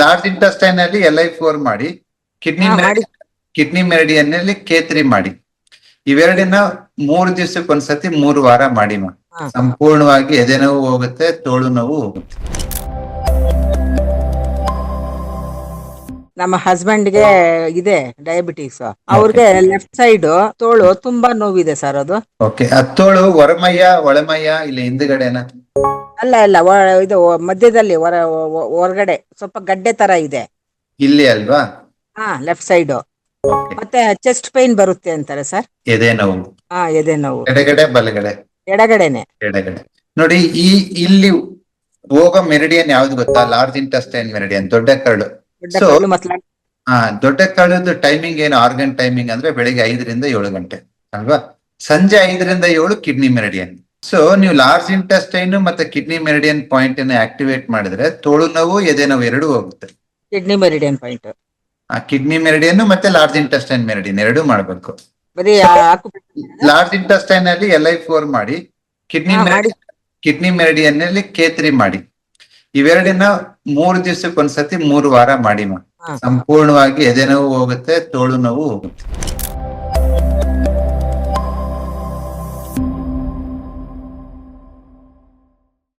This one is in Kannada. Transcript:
ಲಾರ್ಜ್ ಇಂಟೆಸ್ಟೈನ್ ಅಲ್ಲಿ LI4 ಮಾಡಿ, ಕಿಡ್ನಿ ಮಾಡಿ ಕಿಡ್ನಿ ಮೆರಿಡಿಯನ್ ಅಲ್ಲಿ K3 ಮಾಡಿ. ಇವೆರಡನ್ನ 3 ದಿವಸಕ್ಕೆ ಒಂದ್ಸತಿ 3 ವಾರ ಮಾಡಿ ಮಾ. ಸಂಪೂರ್ಣವಾಗಿ ಎದೆ ನೋವು ಹೋಗುತ್ತೆ, ತೋಳು ನೋವು ಹೋಗುತ್ತೆ. ನಮ್ಮ ಹಸ್ಬೆಂಡ್ಗೆ ಇದೆ ಡಯಾಬಿಟಿಸ್, ಅವ್ರಿಗೆ ಲೆಫ್ಟ್ ಸೈಡ್ ತೋಳು ತುಂಬಾ ನೋವಿದೆ ಸರ್. ಅದು ಓಕೆ, ಹತ್ತೋಳು ಹೊರಮಯ್ಯ ಒಳಮಯ್ಯ ಇಲ್ಲ ಹಿಂದ್ಗಡೆನ? ಅಲ್ಲ ಅಲ್ಲ, ಇದು ಮಧ್ಯದಲ್ಲಿ ಹೊರಗಡೆ ಸ್ವಲ್ಪ ಗಡ್ಡೆ ತರ ಇದೆ. ಇಲ್ಲಿ ಅಲ್ವಾ? ಹಾ, ಲೆಫ್ಟ್ ಸೈಡ್. ಮತ್ತೆ ಚೆಸ್ಟ್ ಪೈನ್ ಬರುತ್ತೆ ಅಂತಾರೆ ಸರ್. ಎದೆ ನೋವು? ಹಾ, ಎದೆ ನೋವು. ಎಡಗಡೆ ಬಲಗಡೆ? ಎಡಗಡೆನೆ. ಎಡಗಡೆ. ನೋಡಿ, ಇಲ್ಲಿ ಹೋಗೋ ಮೆರಿಡಿಯನ್ ಯಾವ್ದು ಗೊತ್ತಾ? ಲಾರ್ಜ್ ಇಂಟೆಸ್ಟೈನ್ ಮೆರಿಡಿಯನ್, ದೊಡ್ಡ ಕರಳು. ಸೊ ದೊಡ್ಡ ಕರಳದ ಟೈಮಿಂಗ್ ಏನು? ಆರ್ಗನ್ ಟೈಮಿಂಗ್ ಅಂದ್ರೆ ಬೆಳಿಗ್ಗೆ 5 ರಿಂದ 7 ಗಂಟೆ ಅಲ್ವಾ? ಸಂಜೆ 5 ರಿಂದ 7 ಕಿಡ್ನಿ ಮೆರಿಡಿಯನ್. ಸೊ ನೀವು ಲಾರ್ಜ್ ಇಂಟೆಸ್ಟೈನ್ ಮತ್ತೆ ಕಿಡ್ನಿ ಮೆರಿಡಿಯನ್ ಪಾಯಿಂಟ್ ಅನ್ನು ಆಕ್ಟಿವೇಟ್ ಮಾಡಿದ್ರೆ ತೋಳು ನೋವು ಎದೆ ನೋವು ಎರಡೂ ಹೋಗುತ್ತೆ. Kidney meridian point, kidney meridian ಮತ್ತೆ ಲಾರ್ಜ್ ಇಂಟೆಸ್ಟೈನ್ ಮೆರಿಡಿಯನ್ ಎರಡೂ ಮಾಡ್ಬೇಕು. ಲಾರ್ಜ್ ಇಂಟೆಸ್ಟೈನ್ ಅಲ್ಲಿ LI4 ಮಾಡಿ, ಕಿಡ್ನಿ ಮೆರಿಡಿಯನ್ ಅಲ್ಲಿ K3 ಮಾಡಿ. ಇವೆರಡನ್ನ 3 ದಿವಸಕ್ಕೆ ಒಂದ್ಸತಿ 3 ವಾರ ಮಾಡಿ ಮಾ. ಸಂಪೂರ್ಣವಾಗಿ ಎದೆ ನೋವು ಹೋಗುತ್ತೆ, ತೋಳು ನೋವು ಹೋಗುತ್ತೆ.